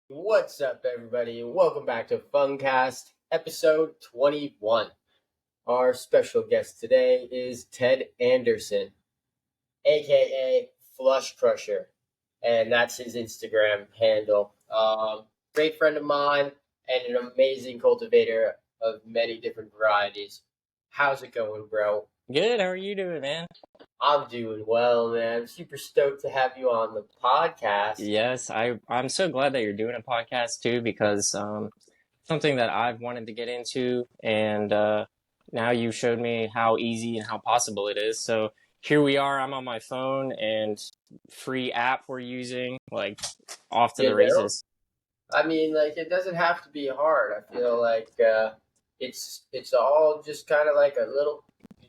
What's up, everybody, and welcome back to Funcast, episode 21. Our special guest today is Ted Anderson, aka Flushcrusher, and that's his Instagram handle. Great friend of mine and an amazing cultivator of many different varieties. How's it going, bro? Good. How are you doing, man? I'm doing well, man. I'm super stoked to have you on the podcast. Yes, I'm so glad that you're doing a podcast too, because something that I've wanted to get into, and now you showed me how easy and how possible it is. So here we are. I'm on my phone, and free app we're using, like off to the You know? races. I mean, like it doesn't have to be hard. I feel like it's all just kind of like a little,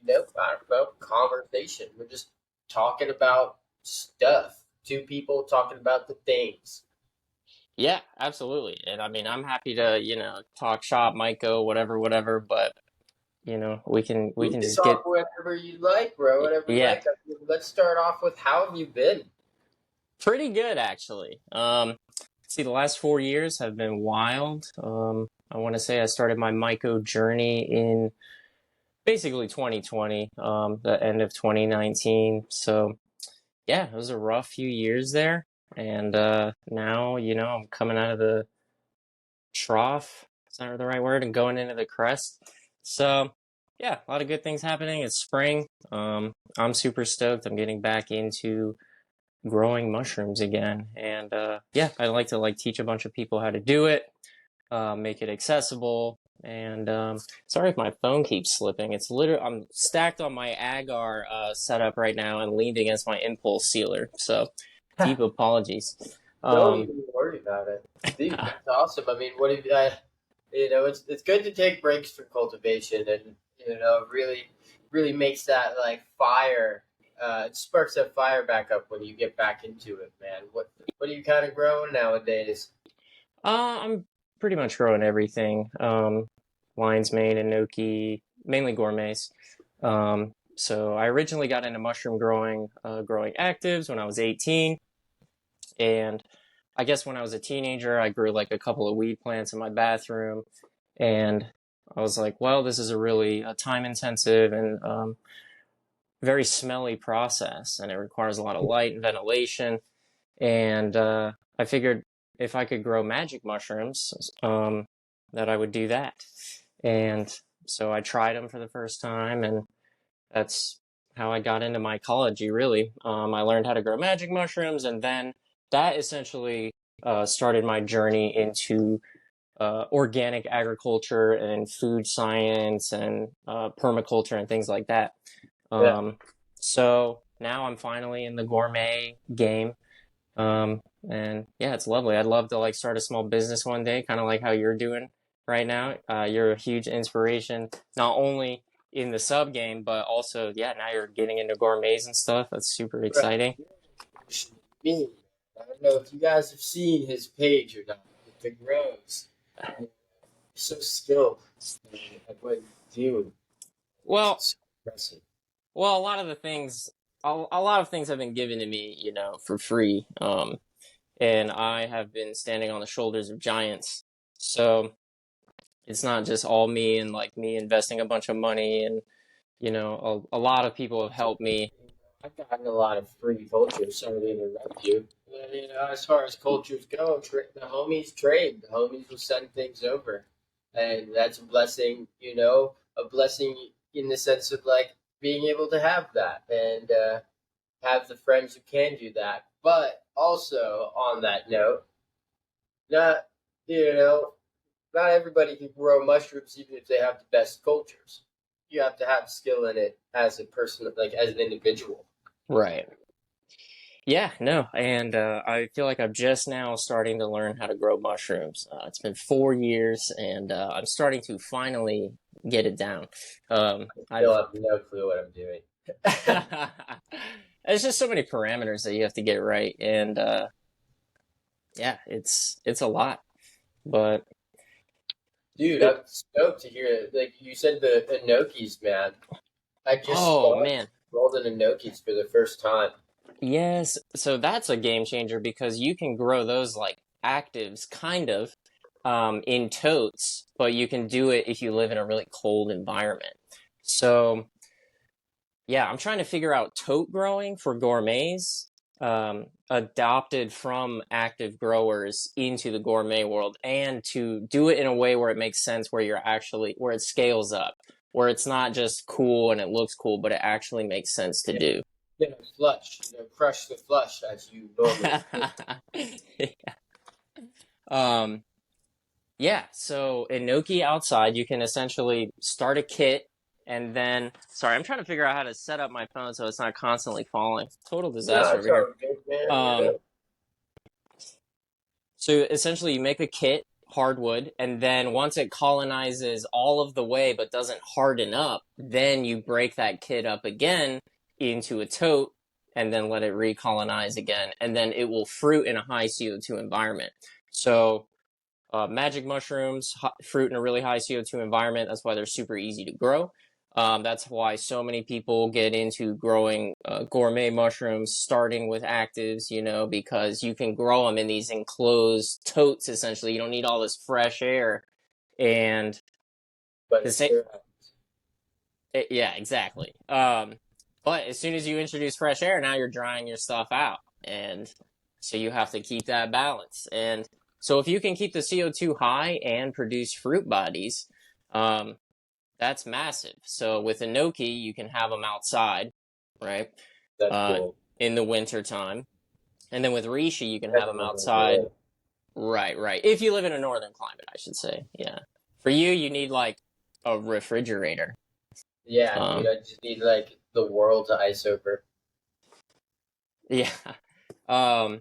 I don't know, conversation. We're just talking about stuff. Two people talking about the things. Yeah, absolutely. And I mean, I'm happy to, talk shop, might go, whatever, but we We can can just get. talk whatever you like, bro. Whatever you Yeah. like. I mean, let's start off with how have you been? Pretty good, actually. See, the last 4 years have been wild. I want to say I started my Myco journey in basically 2020, the end of 2019. So, yeah, it was a rough few years there. And now, I'm coming out of the trough. Is that the right word? And going into the crest. So, yeah, a lot of good things happening. It's spring. I'm super stoked. I'm getting back into growing mushrooms again. And yeah, I like to teach a bunch of people how to do it, make it accessible. And sorry if my phone keeps slipping. It's literally I'm stacked on my agar setup right now and leaned against my impulse sealer. So deep apologies. Don't Um, even worry about it, dude. That's awesome. I mean, what if it's good to take breaks from cultivation, and really makes that like fire. It sparks that fire back up when you get back into it, man. What are you kind of growing nowadays? I'm pretty much growing everything. Lion's mane and gnocchi, mainly gourmets. So I originally got into mushroom growing, growing actives when I was 18. And I guess when I was a teenager, I grew like a couple of weed plants in my bathroom. And I was like, well, this is a really time intensive and very smelly process. And it requires a lot of light and ventilation. And I figured if I could grow magic mushrooms, that I would do that. And so I tried them for the first time, and that's how I got into mycology, really. I learned how to grow magic mushrooms, and then that essentially started my journey into organic agriculture and food science and permaculture and things like that. Yeah. Um, so now I'm finally in the gourmet game. And yeah, it's lovely. I'd love to start a small business one day, kind of like how you're doing right now. You're a huge inspiration, not only in the sub game, but also, yeah, now you're getting into gourmets and stuff. That's super Right. exciting. Me. I don't know if you guys have seen his page or not. The grows. So skilled at what you do. Well, It's so impressive. well, a lot of things have been given to me, for free. And I have been standing on the shoulders of giants. So it's not just all me and me investing a bunch of money and a lot of people have helped me. I've gotten a lot of free cultures. Sorry to interrupt you. But, as far as cultures go, the homies trade. The homies will send things over, and that's a blessing. A blessing in the sense of like being able to have that and have the friends who can do that. But also on that note, not you know, not everybody can grow mushrooms even if they have the best cultures. You have to have skill in it as a person, like as an individual. Right. Yeah, no, and I feel like I'm just now starting to learn how to grow mushrooms. It's been 4 years, and I'm starting to finally get it down. Still I've have no clue what I'm doing. There's just so many parameters that you have to get right, and yeah, it's a lot. But Dude, it, I'm stoked to hear it. Like you said, the Enokis, man. I just oh spawned man, golden Enokis for the first time. yes. So that's a game changer because you can grow those like actives, kind of, in totes, but you can do it if you live in a really cold environment. So yeah, I'm trying to figure out tote growing for gourmets, adopted from active growers into the gourmet world, and to do it in a way where it makes sense, where you're actually, where it scales up, where it's not just cool and it looks cool, but it actually makes sense to Yeah. do. Flush, crush the flush as you normally do. um, Yeah, so in Noki outside, you can essentially start a kit and then, sorry, I'm trying to figure out how to set up my phone so it's not constantly falling. Total No, disaster over it's here. all good, man. Um, so essentially you make a kit, hardwood, and then once it colonizes all of the way but doesn't harden up, then you break that kit up again into a tote and then let it recolonize again, and then it will fruit in a high CO2 environment. So magic mushrooms, fruit in a really high CO2 environment. That's why they're super easy to grow. That's why so many people get into growing gourmet mushrooms, starting with actives, because you can grow them in these enclosed totes, essentially. You don't need all this fresh air. And But the it same, still happens. yeah, exactly. But as soon as you introduce fresh air, now you're drying your stuff out. And so you have to keep that balance. And so if you can keep the CO2 high and produce fruit bodies, um, that's massive. So with enoki, you can have them outside, right? That's Uh, cool. in the winter time. And then with reishi, you can have That's them what outside. I'm Right, right. If you live in a northern climate, I should say. Yeah. For you, you need like a refrigerator. Yeah, dude, Um, I just need like the world to ice over. yeah. Um,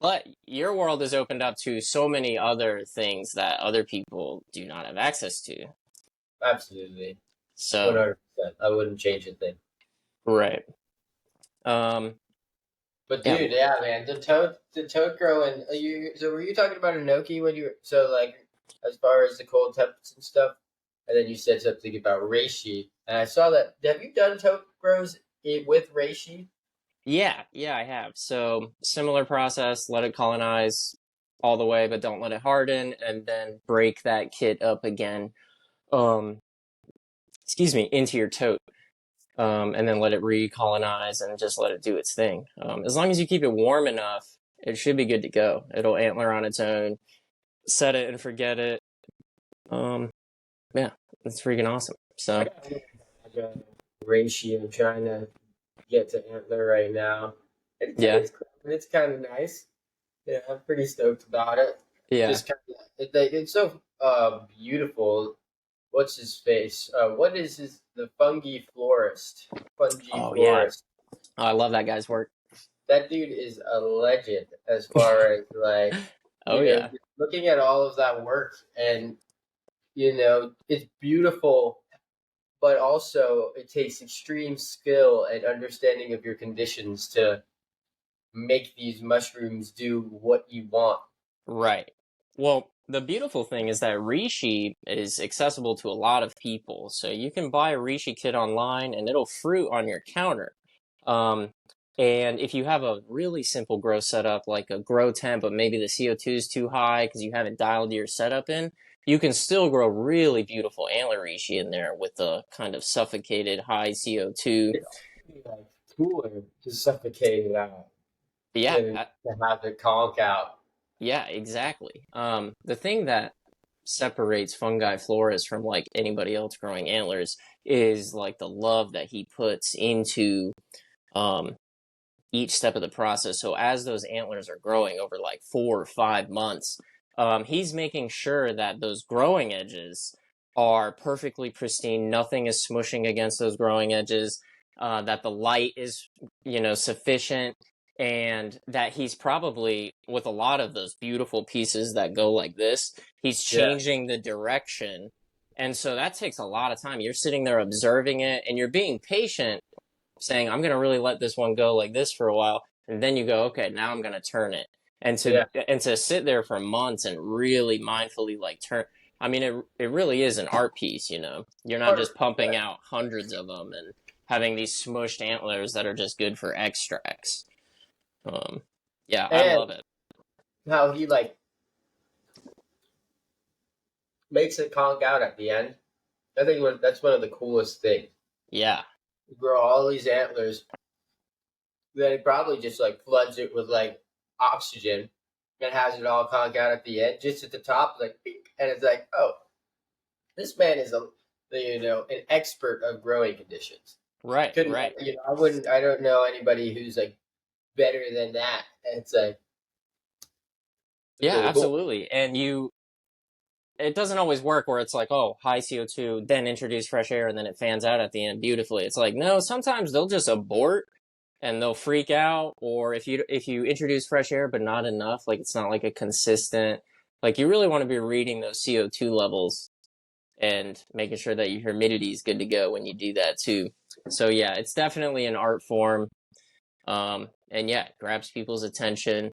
but your world is opened up to so many other things that other people do not have access to. Absolutely. So, 100%. I wouldn't change a thing. right. Um, But yeah, dude, yeah, man, the toad growing. So were you talking about enoki when you were so like as far as the cold temps and stuff, and then you said something about reishi, and I saw that. Have you done toad grows with reishi? yeah, I have. So, similar process, let it colonize all the way, but don't let it harden, and then break that kit up again. Um, excuse me, into your tote. And then let it recolonize and just let it do its thing. As long as you keep it warm enough, it should be good to go. It'll antler on its own, set it and forget it. Um, yeah, it's freaking awesome. I So got like a reishi. I'm trying to get to antler right now. yeah, It's kind of nice. Yeah, I'm pretty stoked about it. yeah. Just kind of it's so beautiful. What's his face? What is the fungi Oh yeah, florist? oh, I love that guy's work. That dude is a legend as far as like Oh yeah, just looking at all of that work, and it's beautiful, but also it takes extreme skill and understanding of your conditions to make these mushrooms do what you want. right. Well, the beautiful thing is that Rishi is accessible to a lot of people. So you can buy a Rishi kit online and it'll fruit on your counter. Um, and if you have a really simple grow setup, like a grow temp, but maybe the CO2 is too high because you haven't dialed your setup in, you can still grow really beautiful antler reishi in there with the kind of suffocated high CO2. It's like cooler to suffocate it out Yeah, than to have it conk out. yeah, exactly. The thing that separates fungi florists from like anybody else growing antlers is like the love that he puts into um each step of the process. So as those antlers are growing over like 4 or 5 months, he's making sure that those growing edges are perfectly pristine. Nothing is smushing against those growing edges. That the light is, sufficient, and that he's probably with a lot of those beautiful pieces that go like this, he's Yeah, changing the direction. And so that takes a lot of time. You're sitting there observing it and you're being patient saying, I'm going to really let this one go like this for a while. And then you go, okay, now I'm going to turn it. And yeah, to sit there for months and really mindfully like turn, I mean, it really is an art piece, you know? You're not just 100%. pumping out hundreds of them and having these smushed antlers that are just good for extracts. Um, yeah, I And love it. how he like makes it conk out at the end. I think that's one of the coolest things. Yeah. You grow all these antlers, then it probably just like floods it with like oxygen and has it all conk out at the end, just at the top, like, and it's like, oh, this man is an expert of growing conditions. Right, Couldn't right. I don't know anybody who's like better than that. It's like it's Yeah, really cool. absolutely. And it doesn't always work where it's like, oh, high CO2, then introduce fresh air, and then it fans out at the end beautifully. It's like, no, sometimes they'll just abort and they'll freak out. Or if you introduce fresh air but not enough, like it's not like a consistent, like you really want to be reading those CO2 levels and making sure that your humidity is good to go when you do that too. So yeah, it's definitely an art form. And yeah, it grabs people's attention.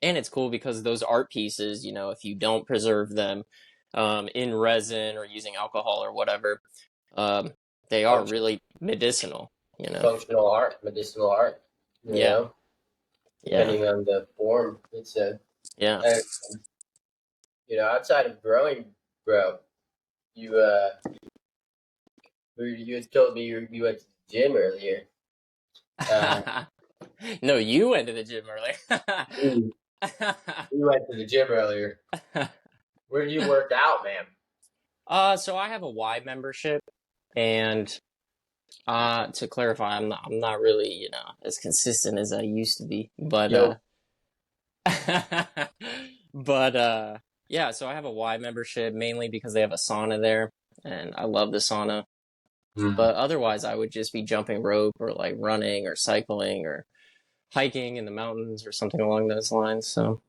And it's cool because those art pieces, if you don't preserve them in resin or using alcohol or whatever, um, they are Function, really medicinal. functional art, medicinal art. Yeah, yeah, Depending on the form, it's a. yeah. And, outside of growing, bro, you you had told me you went to the gym earlier. Uh, No, you went to the gym earlier. you you went to the gym earlier. Where do you work out, man? So I have a Y membership, and to clarify, I'm not really, as consistent as I used to be, but Yo, but yeah, so I have a Y membership mainly because they have a sauna there, and I love the sauna. mm. But otherwise, I would just be jumping rope or like running or cycling or hiking in the mountains or something along those lines. So,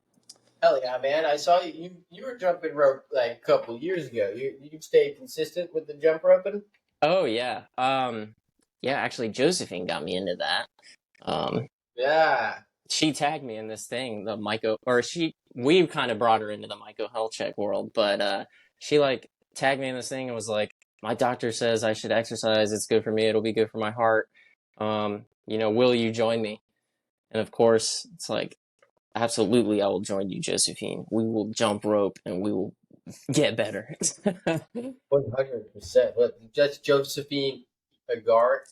Hell yeah, man! I saw you were jumping rope like a couple years ago. You stayed consistent with the jump roping. oh yeah, yeah, actually, Josephine got me into that. Um, Yeah, she tagged me in this thing, the Myco, or we kind of brought her into the Myco health check world, but she like tagged me in this thing and was like, my doctor says I should exercise. It's good for me. It'll be good for my heart. Will you join me? And of course, it's like, absolutely, I will join you, Josephine. We will jump rope and we will get better. 100%. But that's Josephine Agar.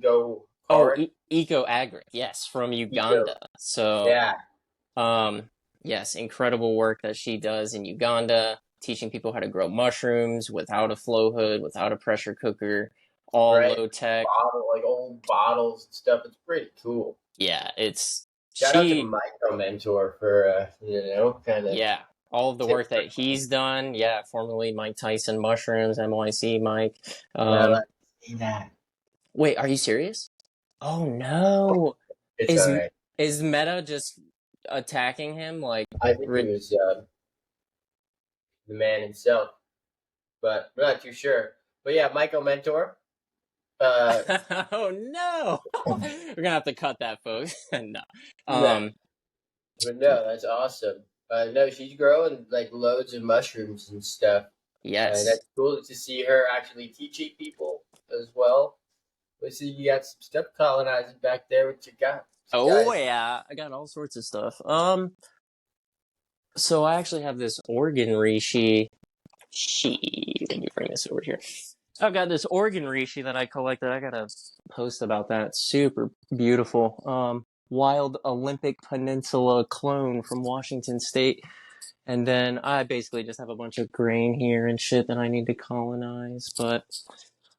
Go Oh, hard. Eco Agric, yes, from Ego. Uganda. So, Yeah, yes, incredible work that she does in Uganda, teaching people how to grow mushrooms without a flow hood, without a pressure cooker, all right. low tech. Like old bottles and stuff. It's pretty cool. Yeah, it's Shout out to she, Micro Mentor for kind of yeah, all of the tip. work that he's done. Yeah, formerly Mike Tyson Mushrooms, MYC Mike. Yeah, Um, let's see that. wait, are you serious? Oh no. It's all Is right. is Meta just attacking him like I think he was the man himself, but I'm not too sure. But yeah, Michael Mentor. Uh, Oh no. We're gonna have to cut that, folks. No. yeah, Um, but no, that's awesome. No, she's growing like loads of mushrooms and stuff. yes. That's cool to see her actually teaching people as well. We see you got some stuff colonizing back there. What you got? You Oh guys, yeah, I got all sorts of stuff. So I actually have this organ reishi. Let me bring this over here. I've got this organ reishi that I collected. I gotta post about that. It's super beautiful. Wild Olympic Peninsula clone from Washington State. And then I basically just have a bunch of grain here and shit that I need to colonize. But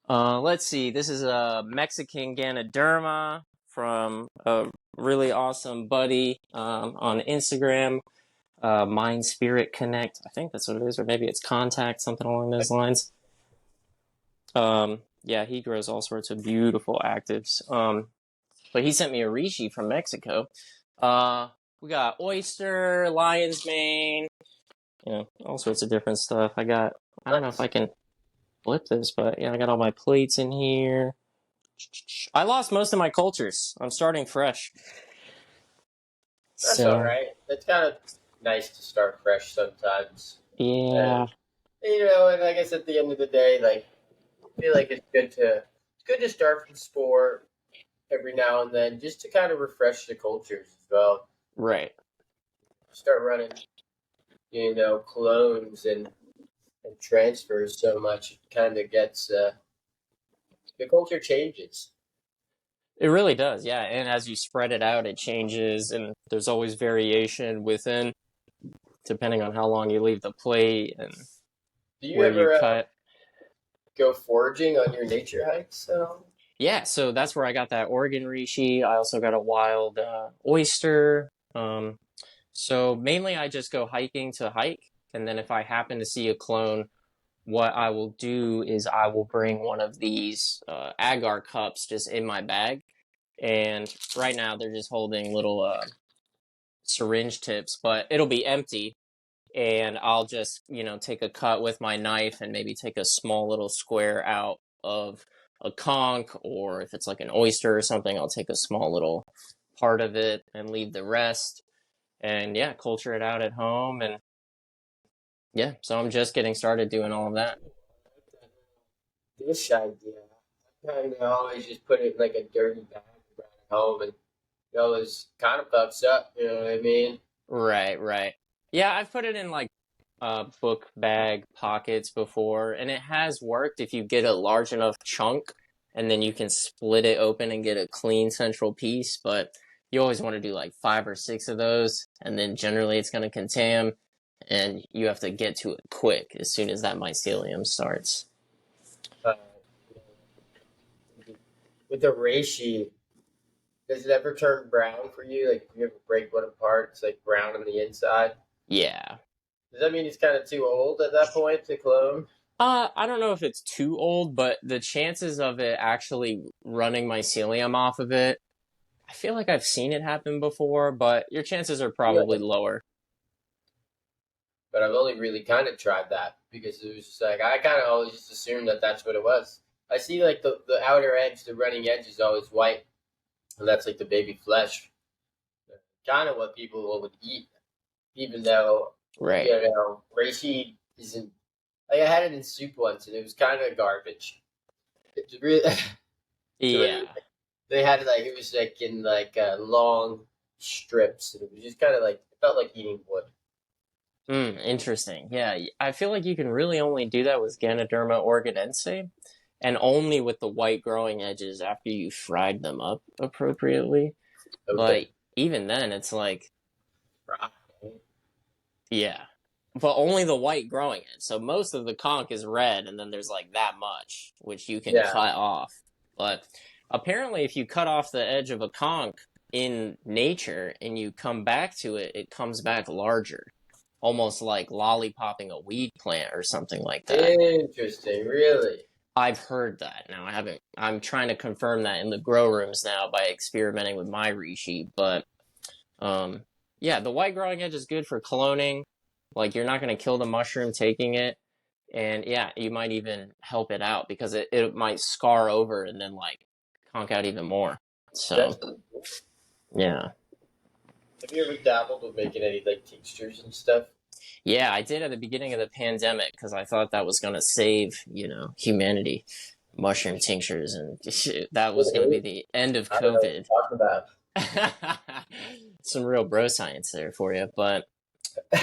let's see. This is a Mexican Ganoderma from a really awesome buddy on Instagram. Mind Spirit Connect. I think that's what it is, or maybe it's Contact, something along those lines. Yeah, he grows all sorts of beautiful actives. But he sent me a reishi from Mexico. We got oyster, lion's mane, all sorts of different stuff. I don't know if I nice. can flip this, but yeah, I got all my plates in here. I lost most of my cultures. I'm starting fresh. That's all So, right. It's kind of nice to start fresh sometimes. And yeah, and I guess at the end of the day, like I feel like it's good to start from sport every now and then, just to kind of refresh the cultures as well. right. Start running, clones and transfers so much, it kind of gets the culture changes. It really does, yeah. And as you spread it out, it changes, and there's always variation within, depending on how long you leave the plate and Do you where you ever cut. go foraging on your nature hikes? So Yeah, so that's where I got that Oregon reishi. I also got a wild oyster. So mainly I just go hiking to hike, and then if I happen to see a clone, what I will do is I will bring one of these agar cups just in my bag. And right now they're just holding little syringe tips, but it'll be empty. And I'll just, take a cut with my knife and maybe take a small little square out of a conch, or if it's like an oyster or something, I'll take a small little part of it and leave the rest. And yeah, culture it out at home. And yeah, so I'm just getting started doing all of that. dish idea. I kind of always just put it in like a dirty bag around home, and it always kind of fucks up. You know what I mean? Right, right. Yeah, I've put it in like book bag pockets before, and it has worked if you get a large enough chunk, and then you can split it open and get a clean central piece. But you always want to do like 5 or 6 of those, and then generally it's going to contam, and you have to get to it quick as soon as that mycelium starts. Uh, with the reishi, does it ever turn brown for you? Like, if you ever break one apart, it's like brown on the inside. Yeah. Does that mean it's kind of too old at that point to clone? I don't know if it's too old, but the chances of it actually running mycelium off of it, I feel like I've seen it happen before, but your chances are probably Yeah. lower. But I've only really kind of tried that because it was just like I kind of always just assumed that that's what it was. I see like the outer edge, the running edge is always white, and that's like the baby flesh. Kind of what people would eat, even though Right. reishi isn't. Like I had it in soup once, and it was kind of garbage. It's really, it's really. Yeah. They had like it was like in like long strips, and it was just kind of like it felt like eating wood. Interesting. Yeah, I feel like you can really only do that with Ganoderma organense, and only with the white growing edges after you fried them up appropriately. Okay, But even then, it's like, right. yeah, but only the white growing edge. So most of the conch is red, and then there's like that much, which you can Yeah, cut off. But apparently, if you cut off the edge of a conch in nature and you come back to it, it comes back larger, almost like lollipopping a weed plant or something like that. interesting. Really. I've heard that. Now I haven't. I'm trying to confirm that in the grow rooms now by experimenting with my reishi. But um, yeah, the white growing edge is good for cloning. Like you're not going to kill the mushroom taking it, and yeah, you might even help it out because it might scar over and then like conk out even more. That's So pretty cool. yeah. Have you ever dabbled with making any like tinctures and stuff? Yeah, I did at the beginning of the pandemic because I thought that was going to save, humanity. Mushroom tinctures, and that was going to be Really? the end of I don't know what COVID. you're talking about. Some real bro science there for you, but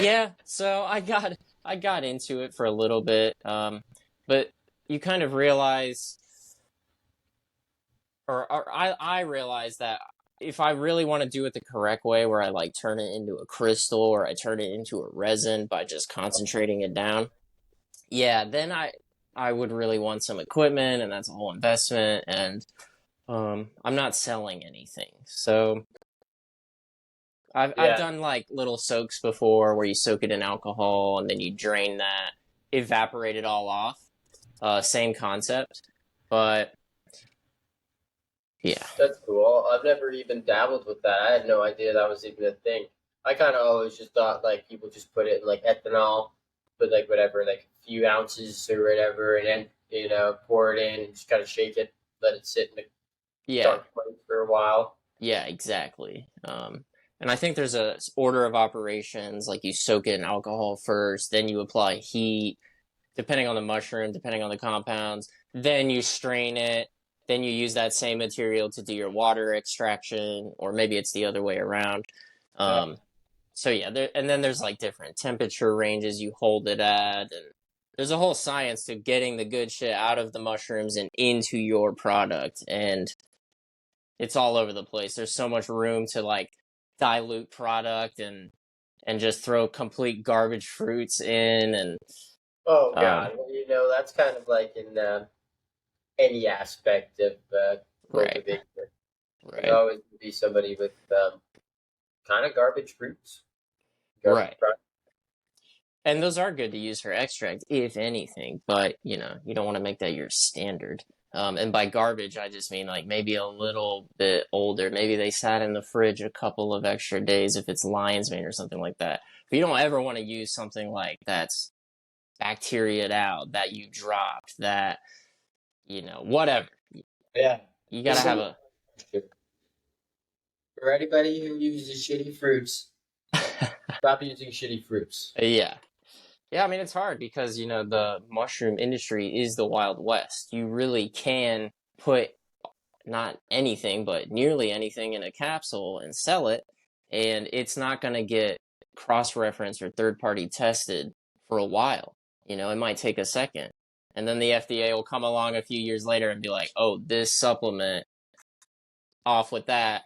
yeah. So I got into it for a little bit, but you kind of realize, or I realized that if I really want to do it the correct way, where I like turn it into a crystal or I turn it into a resin by just concentrating it down, yeah, then I would really want some equipment, and that's a whole investment, and I'm not selling anything. So I've Yeah, done like little soaks before where you soak it in alcohol and then you drain that, evaporate it all off. Same concept, but yeah. that's cool. I've never even dabbled with that. I had no idea that was even a thing. I kind of always just thought like people just put it in like ethanol, put like whatever, like a few ounces or whatever, and then pour it in and just kind of shake it, let it sit in a Yeah, dark place for a while. yeah, exactly. And I think there's a order of operations, like you soak it in alcohol first, then you apply heat, depending on the mushroom, depending on the compounds. Then you strain it. Then you use that same material to do your water extraction, or maybe it's the other way around. Yeah. Um, so yeah, and then there's like different temperature ranges you hold it at, and there's a whole science to getting the good shit out of the mushrooms and into your product, and it's all over the place. There's so much room to like dilute product and just throw complete garbage fruits in and Oh um God, well, that's kind of like in any aspect of right, cultivation. There's right, always going to be somebody with kind of garbage fruits, garbage right. products. And those are good to use for extract, if anything, but you don't want to make that your standard. And by garbage, I just mean like maybe a little bit older. Maybe they sat in the fridge a couple of extra days if it's lion's mane or something like that. But you don't ever want to use something like that's bacteria'd out, that you dropped, that, whatever. Yeah. You gotta Listen, have a. for anybody who uses shitty fruits, stop using shitty fruits. Yeah. Yeah, I mean, it's hard because, the mushroom industry is the Wild West. You really can put not anything, but nearly anything in a capsule and sell it, and it's not going to get cross referenced or third party tested for a while. It might take a second. And then the FDA will come along a few years later and be like, oh, this supplement, off with that.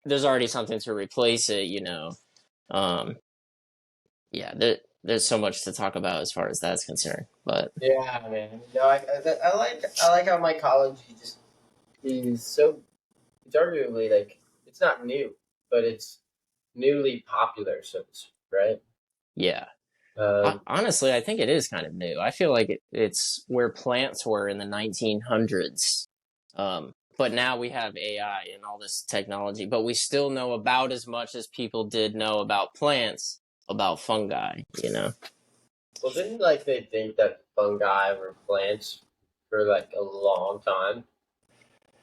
There's already something to replace it. Um, yeah, there's so much to talk about as far as that's concerned. But Yeah, man. No, I like how mycology just is so. It's arguably like it's not new, but it's newly popular, so it's right. yeah, Um, honestly, I think it is kind of new. I feel like it's where plants were in the 1900s. But now we have AI and all this technology, but we still know about as much as people did know about plants, about fungi. well, didn't like they think that fungi were plants for like a long time?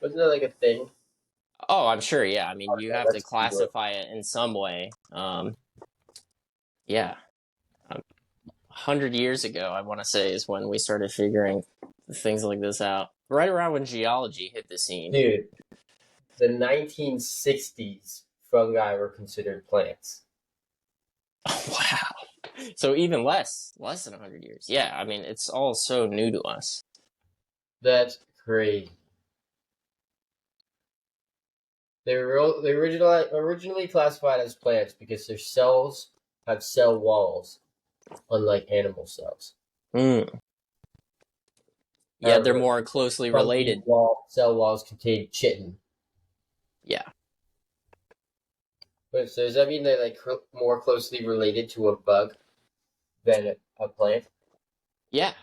Wasn't that like a thing? Oh, I'm sure. Yeah. I mean, you Yeah, have to let's Google it. classify it in some way. Yeah. 100 years ago, I want to say, is when we started figuring things like this out. Right around when geology hit the scene. Dude, the 1960s fungi were considered plants. Wow. So even less than 100 years. Yeah, I mean, it's all so new to us. That's crazy. They originally classified as plants because their cells have cell walls, unlike animal cells. Mm. Yeah, they're However, more closely fungi related. cell walls contain chitin. Yeah. Wait, so does that mean they're like more closely related to a bug than a plant? Yeah,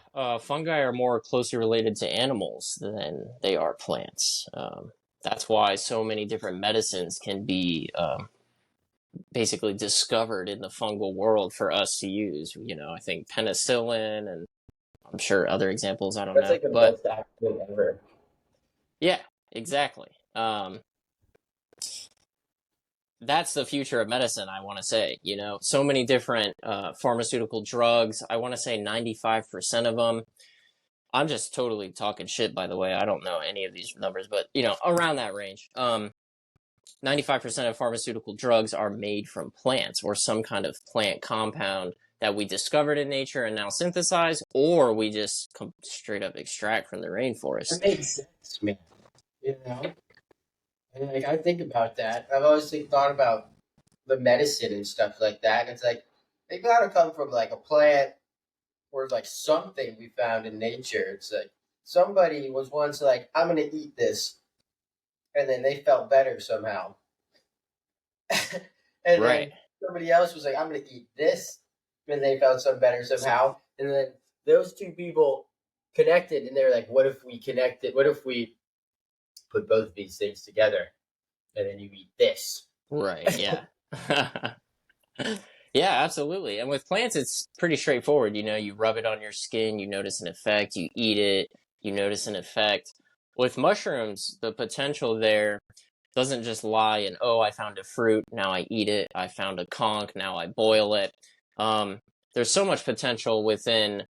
fungi are more closely related to animals than they are plants. That's why so many different medicines can be basically discovered in the fungal world for us to use. I think penicillin and I'm sure other examples, I don't That's know. like the But best accident ever. yeah, exactly. That's the future of medicine, I want to say. So many different pharmaceutical drugs. I want to say 95% of them. I'm just totally talking shit, by the way. I don't know any of these numbers, but, around that range. 95% of pharmaceutical drugs are made from plants or some kind of plant compound that we discovered in nature and now synthesize, or we just straight up extract from the rainforest. It makes sense, man. You know, and like I think about that. I've always thought about the medicine and stuff like that. It's like they gotta come from like a plant or like something we found in nature. It's like somebody was once like, "I'm gonna eat this," and then they felt better somehow, and Right. then somebody else was like, "I'm gonna eat this," and they felt some better somehow, and then those two people connected, and they're like, "What if we connected? What if we put both of these things together, and then you eat this?" Right. Yeah. Yeah, absolutely. And with plants, it's pretty straightforward. You rub it on your skin, you notice an effect, you eat it, you notice an effect. With mushrooms, the potential there doesn't just lie in, oh, I found a fruit, now I eat it. I found a conch, now I boil it. Um, there's so much potential within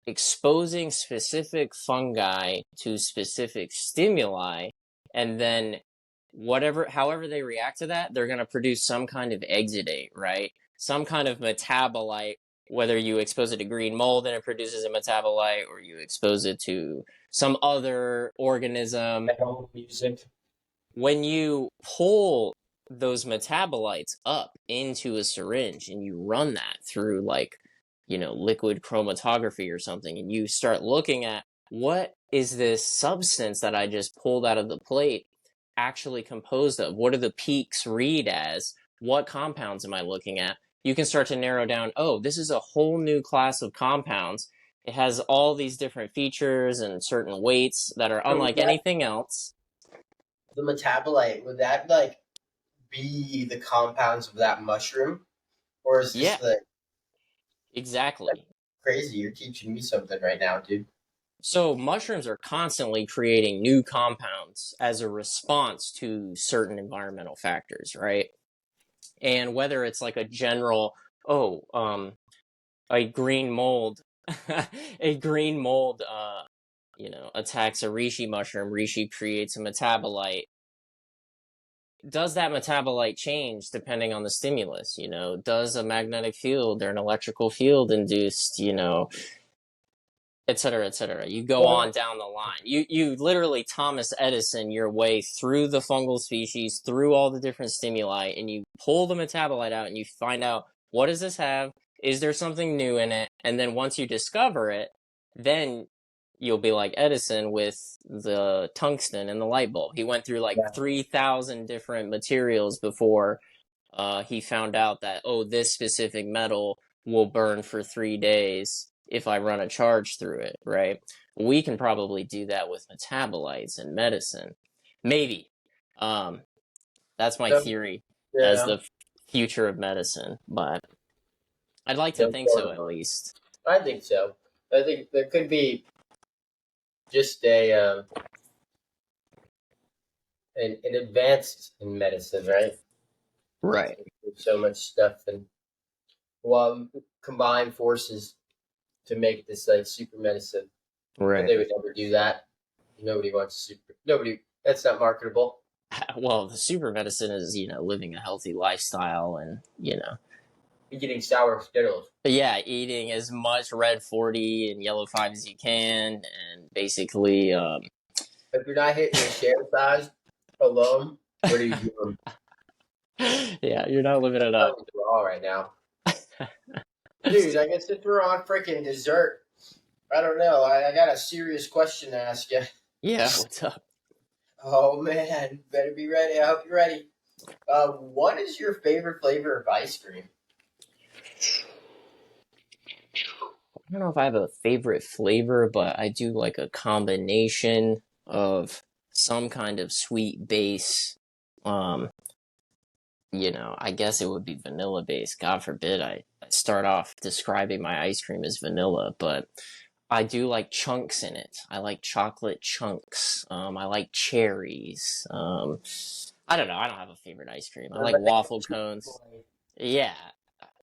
exposing specific fungi to specific stimuli, and then however they react to that, they're going to produce some kind of exudate, right? Some kind of metabolite whether you expose it to green mold and it produces a metabolite, or you expose it to some other organism, Metal music. when you pull those metabolites up into a syringe and you run that through like, liquid chromatography or something, and you start looking at what is this substance that I just pulled out of the plate actually composed of? What do the peaks read as? What compounds am I looking at? You can start to narrow down, oh, this is a whole new class of compounds. It has all these different features and certain weights that are So unlike anything else. the metabolite, would that like be the compounds of that mushroom? Or is this Yeah, the like, exactly. crazy? You're teaching me something right now, dude. So mushrooms are constantly creating new compounds as a response to certain environmental factors, right? And whether it's like a general, oh, a green mold, a green mold, attacks a reishi mushroom. Reishi creates a metabolite. Does that metabolite change depending on the stimulus? Does a magnetic field or an electrical field induced, et cetera, et cetera. You go on Well, down the line. You literally Thomas Edison your way through the fungal species, through all the different stimuli, and you pull the metabolite out and you find out, what does this have? Is there something new in it? And then once you discover it, then you'll be like Edison with the tungsten and the light bulb. He went through like yeah. 3,000 different materials before he found out that, oh, this specific metal will burn for 3 days if I run a charge through it, right? We can probably do that with metabolites and medicine. Maybe. Um, that's my So, theory as yeah. the future of medicine, but I'd like to No think so at cortisol. least. I think so. I think there could be just an advanced in medicine, right? Right. There's so much stuff, and well, combine forces to make this like super medicine, but Right. they would never do that. Nobody wants super. Nobody. That's not marketable. Well, the super medicine is, living a healthy lifestyle and, You're getting sour Skittles. but yeah, eating as much red 40 and yellow 5 as you can, and basically, If you're not hitting the share size alone, what are you doing? yeah, you're not living it up. I'm raw right now, dude. I guess if we're on freaking dessert, I don't know. I got a serious question to ask you. Yeah, what's up? Oh man, better be ready. I hope you're ready. What is your favorite flavor of ice cream? I don't know if I have a favorite flavor, but I do like a combination of some kind of sweet base. Um, I guess it would be vanilla based. God forbid I start off describing my ice cream as vanilla, but I do like chunks in it. I like chocolate chunks. I like cherries. I don't know. I don't have a favorite ice cream. I like waffle cones. Yeah.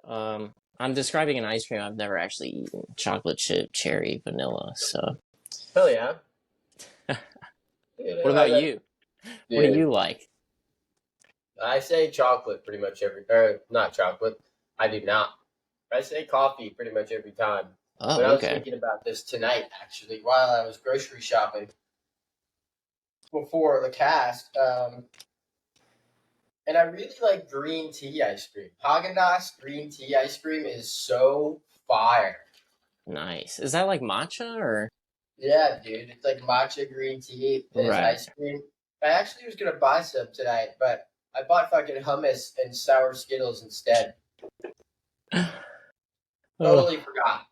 I'm describing an ice cream I've never actually eaten. Chocolate chip, cherry, vanilla. So, Hell yeah. what about you? What do Dude, you like? I say chocolate pretty much or not chocolate. I do not. I say coffee pretty much every time. But Oh, I was okay. thinking about this tonight, actually, while I was grocery shopping before the cast. And I really like green tea ice cream. Haagen-Dazs green tea ice cream is so fire. Nice. Is that like matcha or? Yeah, dude. It's like matcha green tea as Right. ice cream. I actually was gonna buy some tonight, but I bought fucking hummus and sour Skittles instead. Oh, Totally forgot.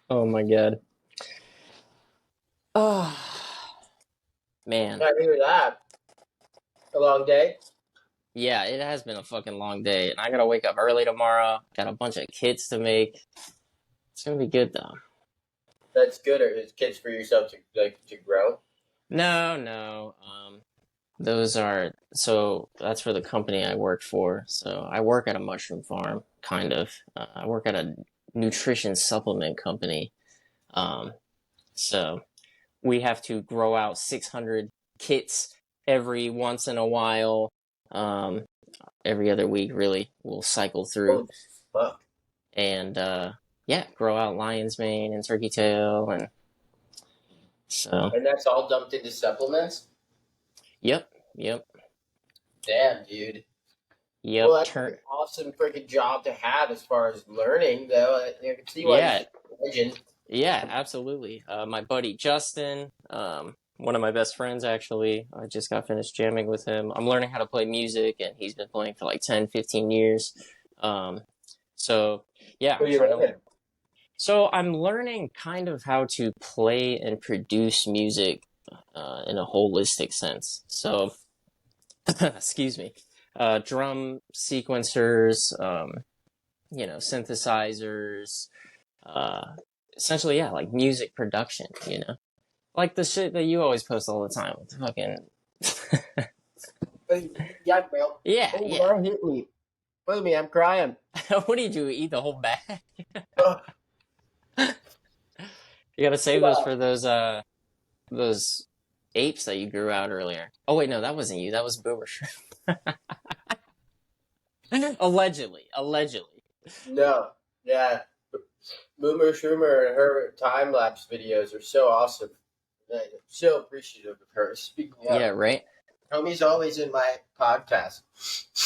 oh my God. Oh, man. I knew that. A long day. Yeah, it has been a fucking long day, and I gotta wake up early tomorrow. Got a bunch of kits to make. It's gonna be good though. That's good. Or is kids for yourself to grow? No, no. Those are so that's for the company I work for. So I work at a mushroom farm, kind of. I work at a nutrition supplement company. Um, so we have to grow out 600 kits every once in a while. Um, every other week, really, we'll cycle through. Holy fuck. And grow out lion's mane and turkey tail, and so And that's all dumped into supplements? yep, yep, Damn, dude. yep. Well, that's an awesome freaking job to have as far as learning, though. I can see why Yeah, he's a legend. yeah, absolutely. My buddy Justin, one of my best friends, actually, I just got finished jamming with him. I'm learning how to play music, and he's been playing for like 10, 15 years. Um, so, yeah, What I'm do you trying to learning? learn. So, I'm learning kind of how to play and produce music in a holistic sense. So, excuse me, drum sequencers, synthesizers, uh, essentially, yeah, like music production, like the shit that you always post all the time with fucking. Yeah, bro. Yeah, Oh, yeah. that hit me. Look at me, I'm crying. What do you do? Eat the whole bag? Ugh. You gotta save Hold those on. for those apes that you grew out earlier. Oh wait, no, that wasn't you. That was Boomer Shrimp. Allegedly, allegedly. No. Yeah. Boomer Schumer and her time lapse videos are so awesome. I'm so appreciative of her. Speaking Yeah, of, right. homie's always in my podcast.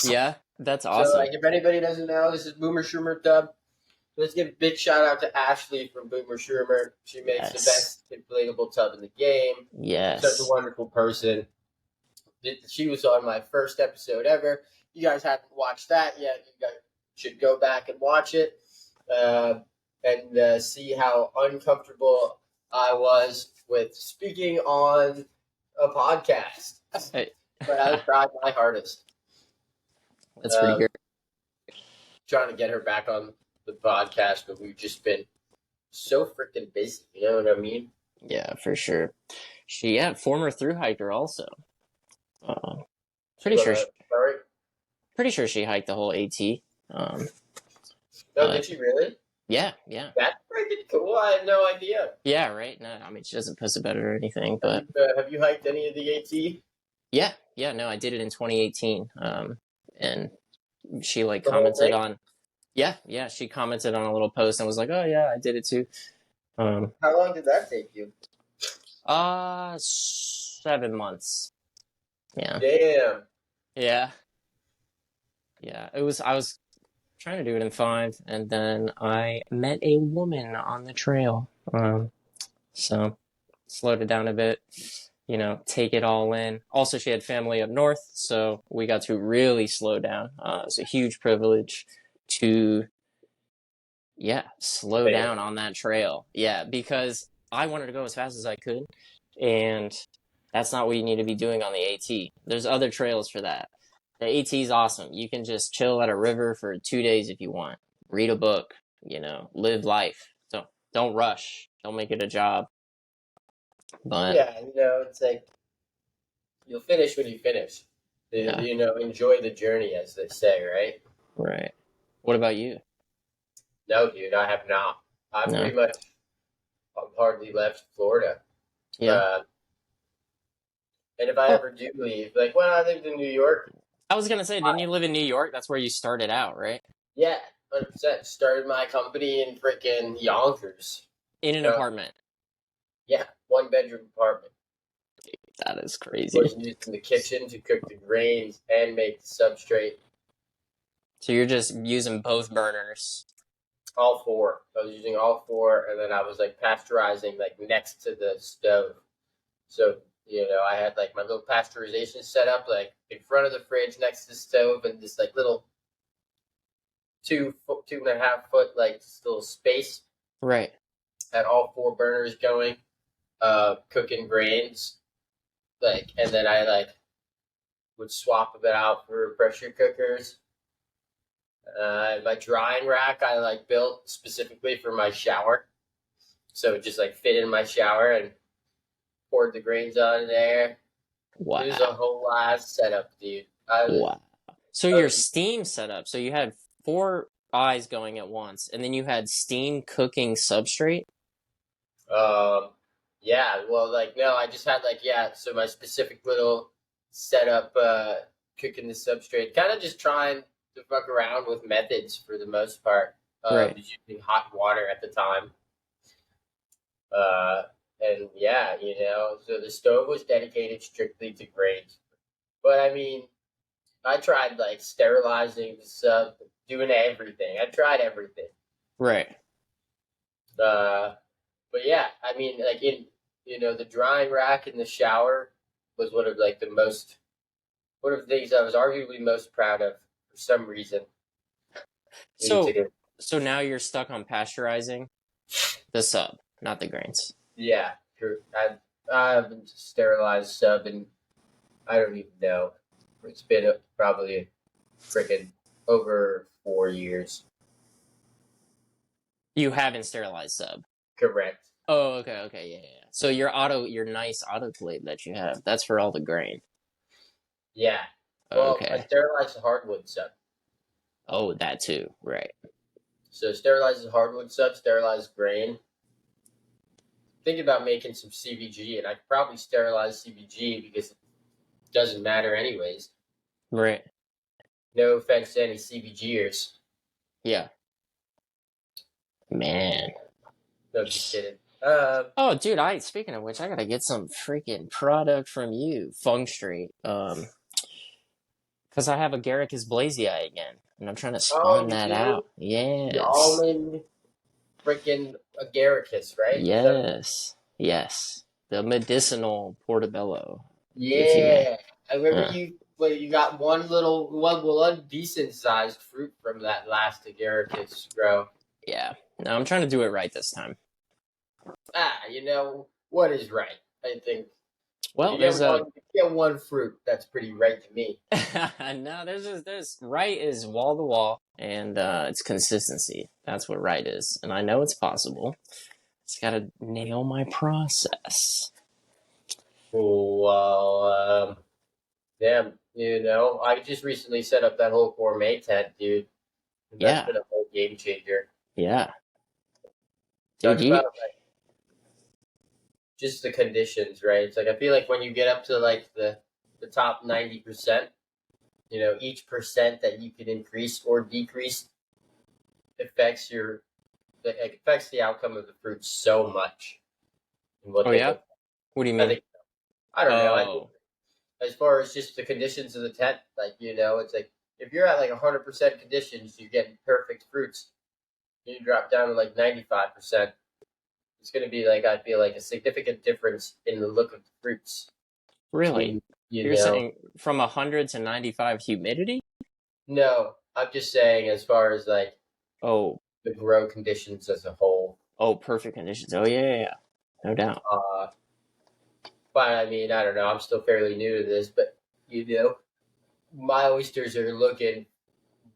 Yeah, that's So, awesome. like, if anybody doesn't know, this is Boomer Schumer Dub. Let's give a big shout out to Ashley from Boomer Schumer. She makes the Yes, best inflatable tub in the game. Such a yes. wonderful person. She was on my first episode ever. You guys haven't watched that yet. You guys should go back and watch it and see how uncomfortable I was with speaking on a podcast. Hey, But I tried my hardest. that's pretty Um, good. trying to get her back on the podcast, but we've just been so freaking busy. You know what I mean? Yeah, for sure. She, yeah, former through hiker also. Uh, She pretty went sure, on. Sorry. pretty sure she hiked the whole AT. Um, No, did but she really? yeah, yeah, That's freaking cool. I had no idea. yeah. Right. No, I mean she doesn't post about it or anything, but Have you hiked any of the AT? yeah, yeah. No, I did it in 2018. And she like The whole commented thing? on, yeah, yeah. She commented on a little post and was like, "Oh yeah, I did it too." Um, How long did that take you? 7 months. Yeah, Damn. yeah, yeah. I was trying to do it in 5, and then I met a woman on the trail. So slowed it down a bit, take it all in. Also, she had family up north, so we got to really slow down. It was a huge privilege to, yeah, slow Man. down on that trail. Yeah, because I wanted to go as fast as I could, and that's not what you need to be doing on the AT. There's other trails for that. The AT is awesome. You can just chill at a river for 2 days if you want. Read a book, live life. Don't rush. Don't make it a job. But Yeah, it's like you'll finish when you finish. yeah, Enjoy the journey, as they say, right? right. What about you? No, dude, I have not. I No. pretty much hardly left Florida. Yeah. Uh, and if I Oh, ever do leave, like when I lived in New York, I was gonna say, I, didn't you live in New York? That's where you started out, right? yeah, 100% started my company in freaking Yonkers. In an Uh, apartment. yeah, 1 bedroom apartment. That is crazy. Was used in the kitchen to cook the grains and make the substrate. So you're just using both burners. All four. I was using all four, and then I was like pasteurizing like next to the stove. So I had like my little pasteurization setup like in front of the fridge next to the stove, and this like little 2 foot, 2.5 foot like just little space. Right. Had all four burners going, cooking grains. Like, and then I like would swap them out for pressure cookers. My drying rack I like built specifically for my shower, so it just like fit in my shower and poured the grains on there. It was a Wow. whole ass setup, dude. Wow. So I your was, steam setup. So you had 4 eyes going at once, and then you had steam cooking substrate. yeah. Well, like no, I just had like yeah. So my specific little setup, cooking the substrate, kind of just trying to fuck around with methods for the most part. Right. Was using hot water at the time. Uh, and yeah, so the stove was dedicated strictly to grains. But I mean, I tried like sterilizing the sub, doing everything. I tried everything. Right. Uh, but yeah, I mean, like the drying rack in the shower was one of the things I was arguably most proud of for some reason. Maybe So took it. so now you're stuck on pasteurizing the sub, not the grains. Yeah, true. I haven't sterilized sub, and I don't even know. It's been probably a freaking over 4 years. You haven't sterilized sub. Correct. Oh, okay, yeah. So your nice autoclave that you have, that's for all the grain. Yeah. Well, I Okay. sterilized the hardwood sub. Oh, that too. Right. So sterilizes hardwood sub, sterilized grain. Thinking about making some CBG, and I could probably sterilize CBG because it doesn't matter anyways. Right. No offense to any CBGers. Yeah. Man. No, just kidding. Oh, dude, I speaking of which, I gotta get some freaking product from you, Feng Street. Because I have a Garricus Blazii again, and I'm trying to oh, spawn you that do out. the Yes. almond freaking agaricus, right? Is that Yes. Yes. The medicinal portobello, if you may. yeah? I remember Uh, you got one decent sized fruit from that last agaricus grow. yeah. No, I'm trying to do it right this time. What is right? I think if Well, there's a you get one fruit, that's pretty right to me. no. There's right is wall to wall, and it's consistency. That's what right is, and I know it's possible. Just gotta nail my process. Cool. Well, damn, I just recently set up that whole gourmet tent, dude. And that's Yeah, been a whole game changer. yeah, dude. Talk about like just the conditions, right? It's like I feel like when you get up to like the top 90%, each percent that you can increase or decrease affects it affects the outcome of the fruit so much and what Oh they yeah. look. What do you I mean? think I don't know. I think Oh, as far as just the conditions of the tent, like it's like if you're at like 100% conditions, you're getting perfect fruits. You drop down to like 95%. It's going to be like I feel like a significant difference in the look of the fruits really? between You're saying from 100 to 95 humidity? No, I'm just saying as far as like Oh, the grow conditions as a whole. oh, perfect conditions. Oh yeah. No doubt. Uh, but I mean, I don't know. I'm still fairly new to this, but you know, my oysters are looking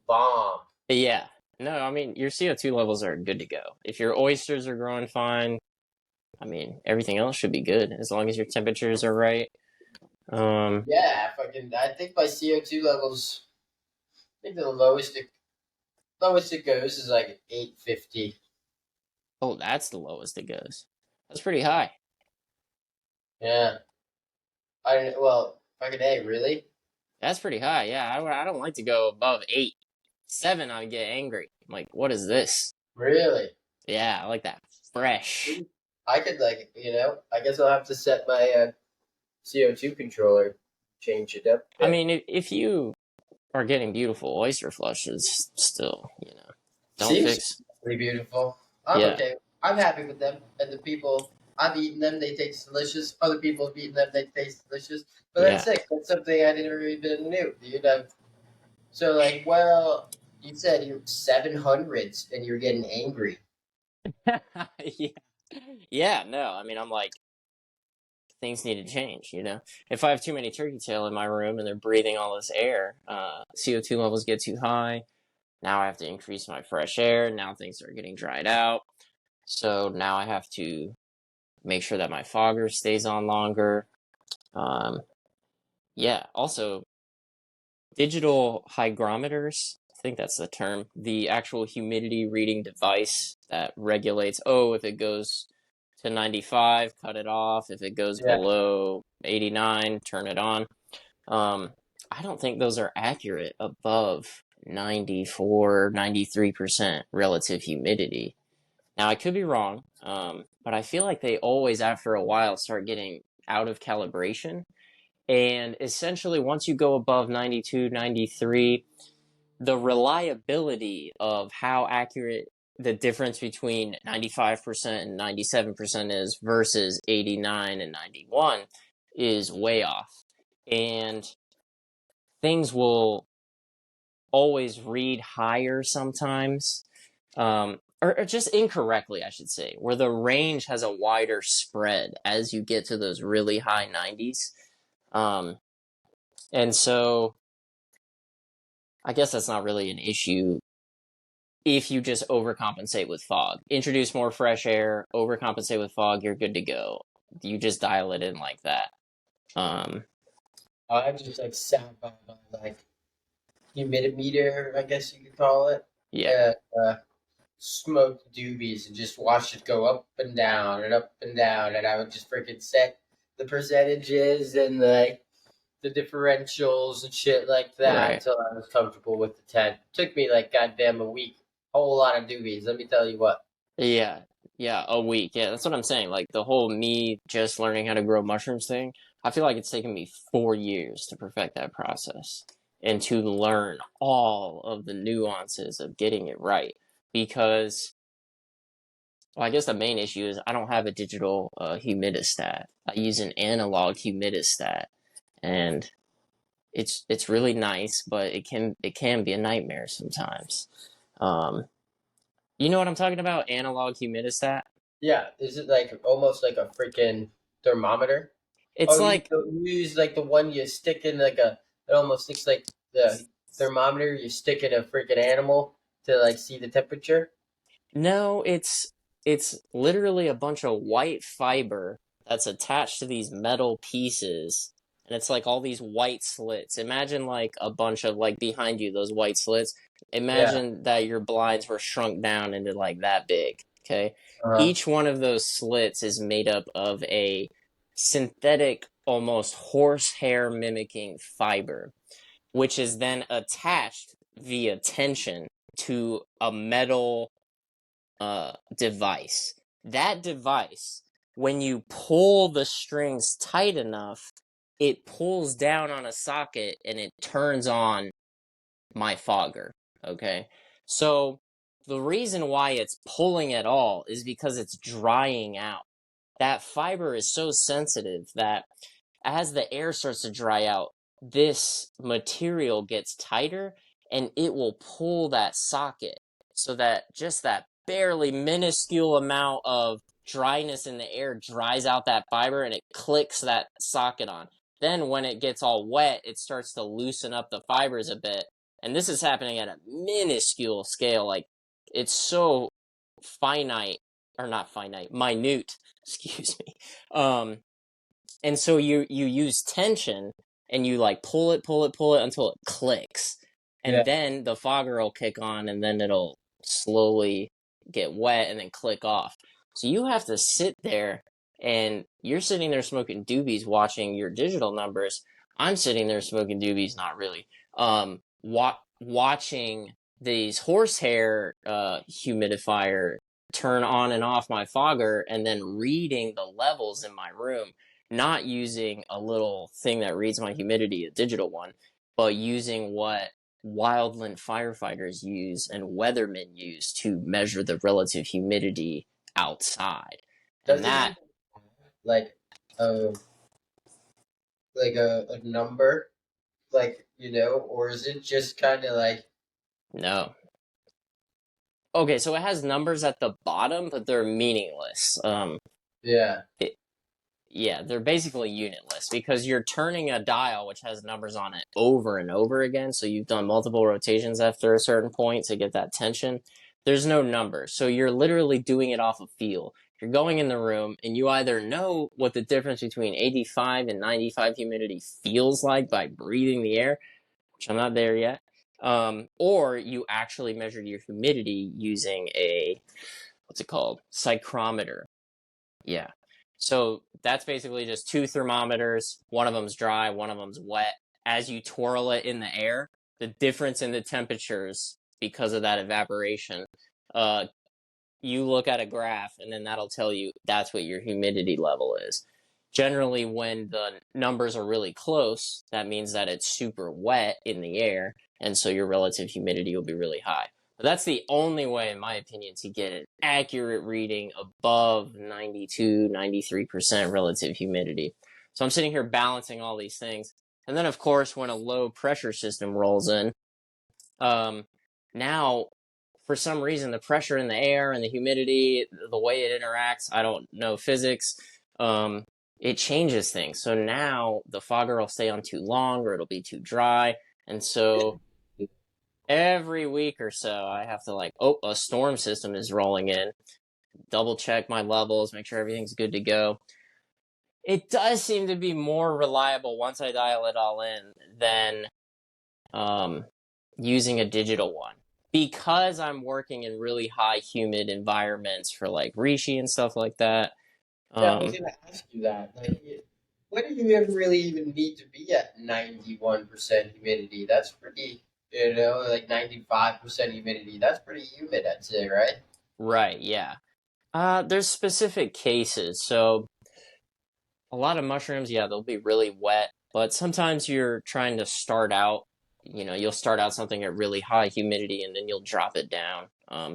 bomb. Yeah. No, I mean your CO2 levels are good to go. If your oysters are growing fine, I mean everything else should be good as long as your temperatures are right. Um, Yeah, fucking. I think my CO2 levels. I think the lowest it goes is like 850. oh, that's the lowest it goes. That's pretty high. Yeah. Fucking A, really? That's pretty high. Yeah, I don't like to go above 8. 7, I get angry. I'm like, what is this? Really? Yeah, I like that fresh. I could I guess I'll have to set my CO2 controller, change it up a I bit. mean, if you are getting beautiful oyster flushes, still, don't Seems fix. pretty beautiful. I'm Yeah, okay. I'm happy with them. And the people, I've eaten them, they taste delicious. Other people have eaten them, they taste delicious. But that's yeah. sick. That's something I didn't even knew. So, like, well, you said you're 700s and you're getting angry. Yeah. Yeah, no, I mean, I'm like, things need to change. If I have too many turkey tail in my room and they're breathing all this air, CO2 levels get too high. Now I have to increase my fresh air. Now things are getting dried out. So now I have to make sure that my fogger stays on longer. Um, yeah, also, digital hygrometers, I think that's the term, the actual humidity reading device that regulates, oh, if it goes to 95, cut it off. If it goes Yeah. below 89, turn it on. Um, I don't think those are accurate above 94, 93% relative humidity. Now, I could be wrong, but I feel like they always, after a while, start getting out of calibration. And essentially, once you go above 92, 93, the reliability of how accurate the difference between 95% and 97% is versus 89 and 91 is way off. And things will always read higher sometimes, or just incorrectly, I should say, where the range has a wider spread as you get to those really high 90s. Um, and so I guess that's not really an issue if you just overcompensate with fog. Introduce more fresh air, overcompensate with fog, you're good to go. You just dial it in like that. Um, I just like sat by my like humidimeter, I guess you could call it. yeah, Yeah, smoked doobies and just watched it go up and down and up and down, and I would just freaking set the percentages and the differentials and shit like that right. until I was comfortable with the 10. Took me like goddamn a week. Whole lot of doobies, let me tell you what. Yeah, yeah, a week. Yeah, that's what I'm saying. Like the whole me just learning how to grow mushrooms thing, I feel like it's taken me 4 years to perfect that process and to learn all of the nuances of getting it right. Because, well, I guess the main issue is I don't have a digital humidistat. I use an analog humidistat, and it's really nice, but it can be a nightmare sometimes. Um, you know what I'm talking about? Analog humidistat. Yeah, is it like almost like a freaking thermometer? It's Oh, like you use like the one you stick in like a, it almost looks like the thermometer you stick in a freaking animal to like see the temperature. no, it's literally a bunch of white fiber that's attached to these metal pieces, and it's like all these white slits. Imagine like a bunch of like behind you those white slits. Yeah. Imagine that your blinds were shrunk down into like that big, okay? Uh-huh. Each one of those slits is made up of a synthetic, almost horsehair mimicking fiber, which is then attached via tension to a metal device. That device, when you pull the strings tight enough, it pulls down on a socket and it turns on my fogger. Okay. So the reason why it's pulling at all is because it's drying out. That fiber is so sensitive that as the air starts to dry out, this material gets tighter and it will pull that socket so that just that barely minuscule amount of dryness in the air dries out that fiber and it clicks that socket on. Then when it gets all wet, it starts to loosen up the fibers a bit. And this is happening at a minuscule scale. Like it's so finite, or not finite, minute, excuse me. Um, and so you use tension and you like pull it until it clicks, and Yeah. then the fogger will kick on and then it'll slowly get wet and then click off. So you have to sit there, and you're sitting there smoking doobies watching your digital numbers. I'm sitting there smoking doobies, not really, watching these horsehair humidifier turn on and off my fogger and then reading the levels in my room, not using a little thing that reads my humidity, a digital one, but using what wildland firefighters use and weathermen use to measure the relative humidity outside. And Does it that, even like uh like a number, like or is it just kind of like no. Okay, so it has numbers at the bottom, but they're meaningless. yeah, It, Yeah, they're basically unitless because you're turning a dial which has numbers on it over and over again. So you've done multiple rotations after a certain point to get that tension. There's no number. So you're literally doing it off of feel. You're going in the room and you either know what the difference between 85 and 95 humidity feels like by breathing the air, which I'm not there yet, or you actually measured your humidity using a, what's it called? Psychrometer. Yeah. So that's basically just two thermometers. One of them's dry, one of them's wet. As you twirl it in the air, the difference in the temperatures because of that evaporation. Uh, you look at a graph and then that'll tell you that's what your humidity level is. Generally, when the numbers are really close, that means that it's super wet in the air, and so your relative humidity will be really high. But that's the only way, in my opinion, to get an accurate reading above 92, 93% relative humidity. So I'm sitting here balancing all these things. And then, of course, when a low pressure system rolls in, um, now for some reason the pressure in the air and the humidity, the way it interacts, I don't know physics, um, it changes things. So now the fogger will stay on too long or it'll be too dry. And so every week or so I have to like, oh, a storm system is rolling in, double check my levels, make sure everything's good to go. It does seem to be more reliable once I dial it all in than um, using a digital one, because I'm working in really high humid environments for like reishi and stuff like that. Yeah, I was Um, gonna ask you that. Like, when do you ever really even need to be at 91% humidity? That's pretty, like 95% humidity. That's pretty humid, I'd say, right? right, yeah. There's specific cases. So a lot of mushrooms, yeah, they'll be really wet, but sometimes you're trying to start out, you'll start out something at really high humidity and then you'll drop it down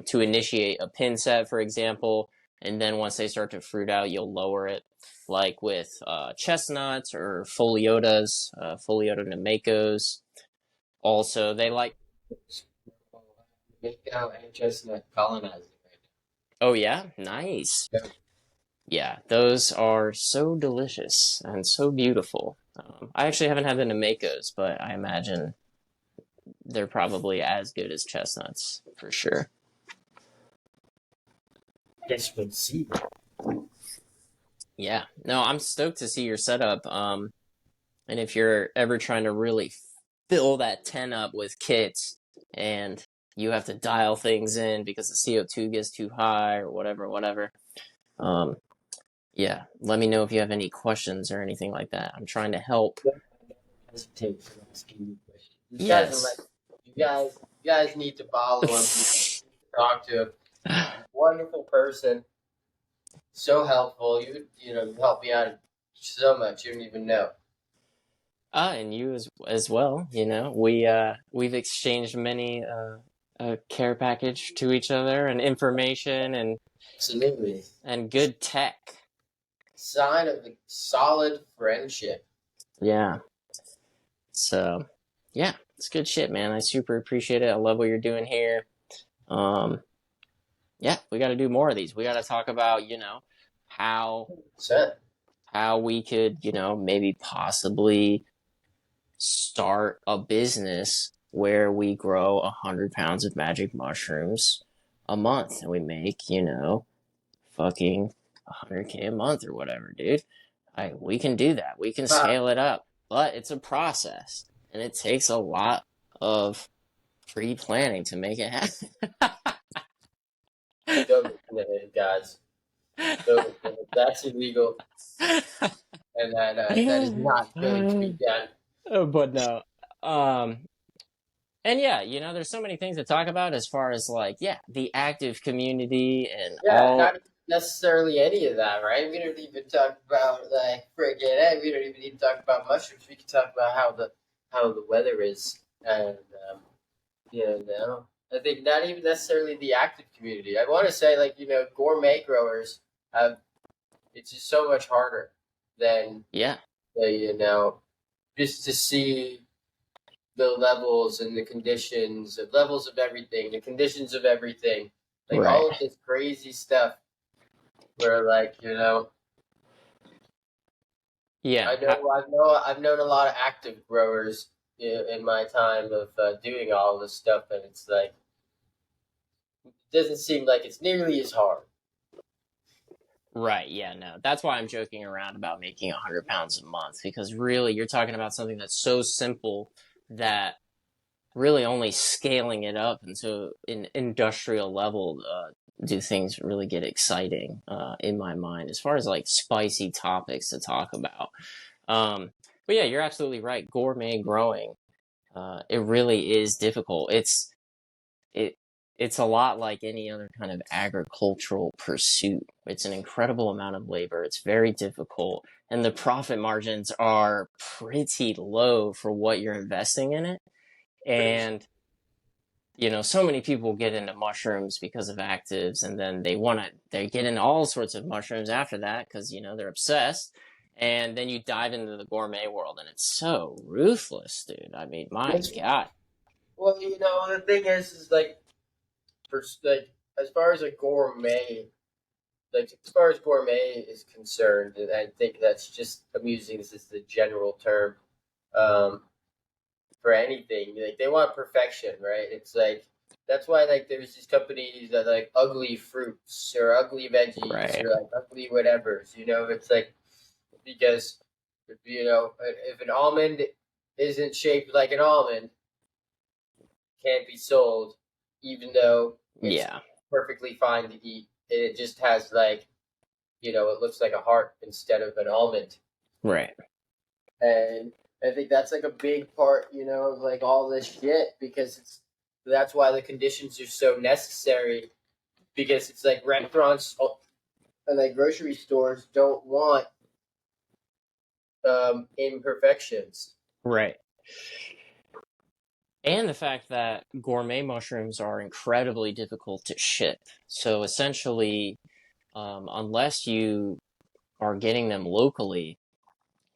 to initiate a pin set, for example. And then once they start to fruit out, you'll lower it, like with chestnuts or foliotas, Foliota namekos. Also, they like, Make out and chestnut colonizing right oh yeah, nice. now. Yeah, those are so delicious and so beautiful. I actually haven't had the Namakos, but I imagine they're probably as good as chestnuts for sure. Guess we'll see. Yeah, no, I'm stoked to see your setup. And if you're ever trying to really fill that 10 up with kits and you have to dial things in because the CO2 gets too high or whatever, whatever. Um, yeah, let me know if you have any questions or anything like that. I'm trying to help. Don't hesitate for asking me questions. These guys are like, Yes. you guys need to follow him. You need to talk to him. Wonderful person. So helpful. You help me out so much. You don't even know. And you as well. We've exchanged many care package to each other and information Absolutely. and good tech. Sign of a solid friendship. Yeah. So, yeah, it's good shit, man. I super appreciate it. I love what you're doing here. Um, yeah, we got to do more of these. We got to talk about, how Set. how we could, maybe possibly start a business where we grow 100 pounds of magic mushrooms a month and we make, fucking 100K a month or whatever, dude. We can do that. We can Wow. scale it up, but it's a process and it takes a lot of pre-planning to make it happen. Don't listen to him, guys. Don't listen to him. That's illegal, and that is not going to be done. But no. Um, and yeah, there's so many things to talk about as far as like, yeah, the active community and Yeah, all. not necessarily any of that, right? We don't even talk about like friggin' hey, we don't even need to talk about mushrooms. We can talk about how the weather is, and I think not even necessarily the active community. I want to say like gourmet growers have it's just so much harder than Yeah, the just to see the levels and the conditions, the levels of everything, the conditions of everything, like right. all of this crazy stuff. Where like Yeah, I've known a lot of active growers in my time of doing all this stuff, and it's like it doesn't seem like it's nearly as hard. right. Yeah, no. That's why I'm joking around about making 100 pounds a month because really you're talking about something that's so simple that really only scaling it up into an industrial level do things really get exciting in my mind as far as like spicy topics to talk about. Um, but yeah, you're absolutely right. Gourmet growing It really is difficult. It it's a lot like any other kind of agricultural pursuit. It's an incredible amount of labor. It's very difficult, and the profit margins are pretty low for what you're investing in it. And so many people get into mushrooms because of actives, and then they get into all sorts of mushrooms after that because they're obsessed. And then you dive into the gourmet world, and it's so ruthless, dude. I mean, my God. Well, the thing is like, like as far as a gourmet, like as far as gourmet is concerned, and I think that's just amusing. This is the general term um, for anything. Like they want perfection, right? It's like that's why like there's these companies that like ugly fruits or ugly veggies Right. or like ugly whatevers. It's like because if an almond isn't shaped like an almond, can't be sold, even though it's Yeah. perfectly fine to eat. It just has like it looks like a heart instead of an almond, Right. and I think that's like a big part, of like all this shit because that's why the conditions are so necessary because it's like restaurants and like grocery stores don't want imperfections. Right. And the fact that gourmet mushrooms are incredibly difficult to ship. So essentially, unless you are getting them locally,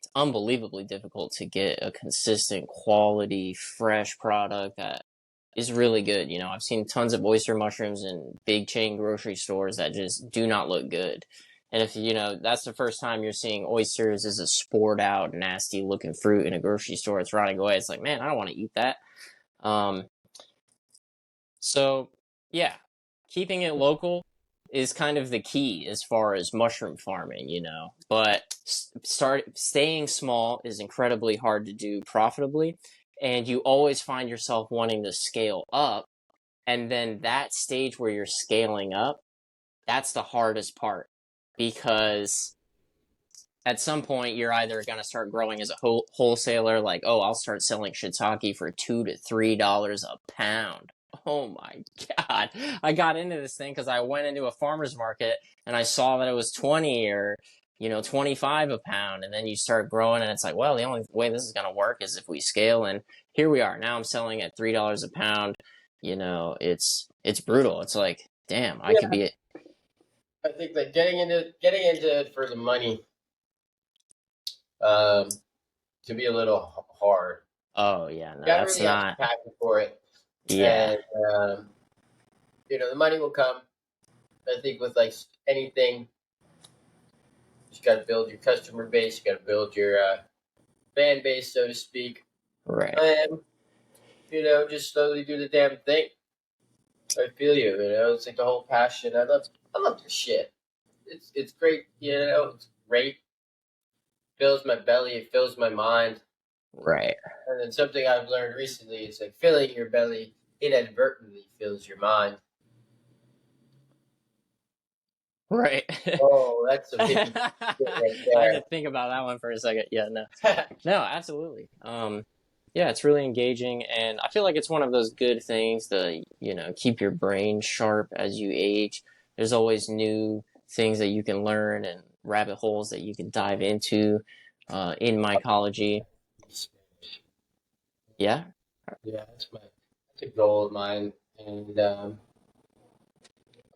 it's unbelievably difficult to get a consistent quality, fresh product that is really good. I've seen tons of oyster mushrooms in big chain grocery stores that just do not look good. And if that's the first time you're seeing oysters as a spored out, nasty looking fruit in a grocery store, it's rotting away. It's like, man, I don't want to eat that. Um, so yeah, keeping it local is kind of the key as far as mushroom farming. But staying small is incredibly hard to do profitably, and you always find yourself wanting to scale up, and then that stage where you're scaling up, that's the hardest part because at some point you're either going to start growing as a wholesaler, like, oh, I'll start selling shiitake for $2 to $3 a pound. Oh my God. I got into this thing because I went into a farmer's market and I saw that it was 20 or 25 a pound. And then you start growing and it's like, well, the only way this is going to work is if we scale. And here we are. Now I'm selling at $3 a pound. It's brutal. It's like, damn, I could Yeah, be it. I think like getting into it for the money um, can be a little hard. Oh yeah, no, You gotta that's really have not. passion for it, Yeah, and the money will come. I think with like anything, you just got to build your customer base. You got to build your fan base, so to speak, right. and just slowly do the damn thing. I feel you. It's like the whole passion. I love this shit. It's great. It's great. Fills my belly. It fills my mind. Right. And then something I've learned recently is like filling your belly inadvertently fills your mind. Right. Oh, that's some hippie I shit right had to there. think about that one for a second. Yeah, no. No, absolutely. Yeah, it's really engaging and I feel like it's one of those good things to, keep your brain sharp as you age. There's always new things that you can learn and rabbit holes that you can dive into in mycology. Yeah. Yeah, that's a goal of mine, and I'm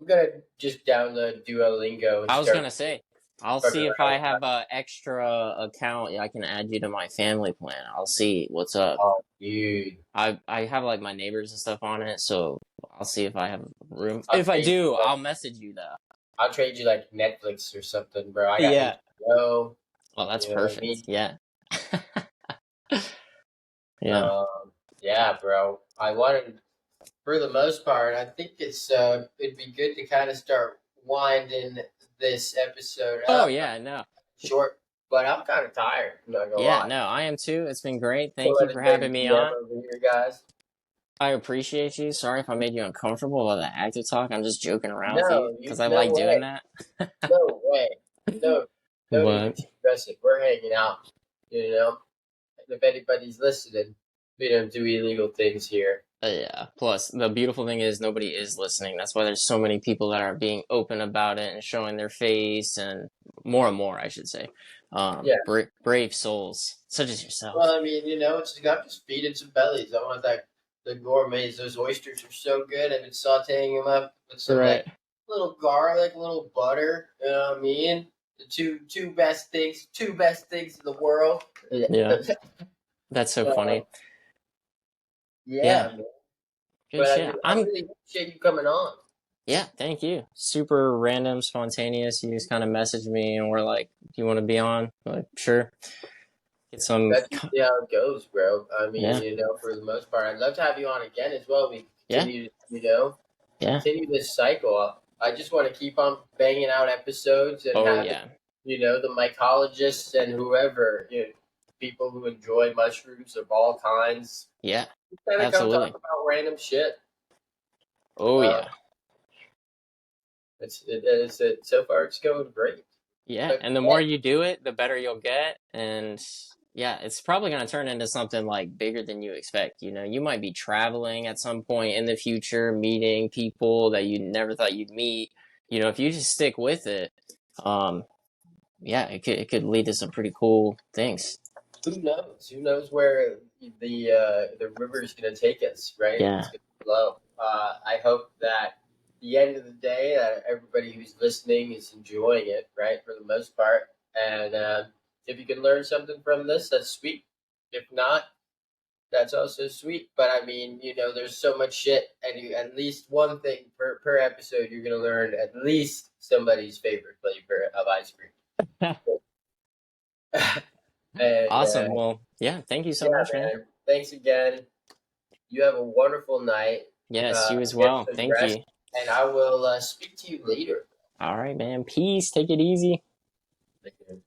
gonna just download Duolingo and I was start gonna say, I'll fucking see if I around with have a extra account. I can add you to my family plan. I'll see what's that. up. Oh, dude, I have like my neighbors and stuff on it, so I'll see if I have room. I'll If I trade do, you like I'll message you though. I'll trade you like Netflix or something, bro. I got Yeah. HBO. Oh, that's You know what I perfect. mean? Yeah. Yeah. Yeah, bro. I wanted, for the most part, I think it'd be good to kind of start winding this episode Oh up. yeah, no. Short, but I'm kind of tired. I'm not gonna Yeah, lie. no, I am too. It's been great. We'll Thank you let for it go to having me DM on. over here, guys. I appreciate you. Sorry if I made you uncomfortable with the active talk. I'm just joking around with you No, because I no like doing way. that. No way. No, don't even But stress it. We're hanging out, you know. And if anybody's listening, do illegal things here. Yeah. Plus, the beautiful thing is nobody is listening. That's why there's so many people that are being open about it and showing their face, and more, I should say. Yeah. Brave souls, such as Well, yourself. I mean, I'm just feeding some bellies. I want that the gourmets. Those oysters are so good. I've been sautéing them up with some Right. like little garlic, little butter. You know what I mean? The two best things in the world. Yeah. Yeah. That's so uh, funny. yeah, Yeah. man. Good But shit. I really appreciate you coming on. Yeah, thank you. Super random, spontaneous. You just kind of messaged me and were like, "Do you want to be on?" I'm like, sure. Get some. Let's see how it goes, bro. I mean, Yeah. for the most part, I'd love to have you on again as well. We Yeah. continue, Yeah. continue this cycle. I just want to keep on banging out episodes and Oh having, yeah. the mycologists and whoever, people who enjoy mushrooms of all kinds, Yeah. kind of come talk Absolutely. about random shit. Oh Uh, yeah. so far it's going great. Yeah. But And the more you do it, the better you'll get. And yeah, it's probably going to turn into something like bigger than you expect. You might be traveling at some point in the future, meeting people that you never thought you'd meet. If you just stick with it, um, yeah, it could lead to some pretty cool things. who knows? Who knows where the river is going to take us? Right? It's Yeah. going to flow. I hope that at the end of the day, that everybody who's listening is enjoying it. Right, for the most part. And if you can learn something from this, that's sweet. If not, that's also sweet. But I mean, there's so much shit, and at least one thing per episode, you're going to learn at least somebody's favorite flavor of ice cream. And Awesome. Well, yeah, thank you so yeah, much, man. man. Thanks again. You have a wonderful night. Yes, you as Get well. some Thank rest, you. and I will speak to you later. All right, man. Peace. Take it easy. Thank you.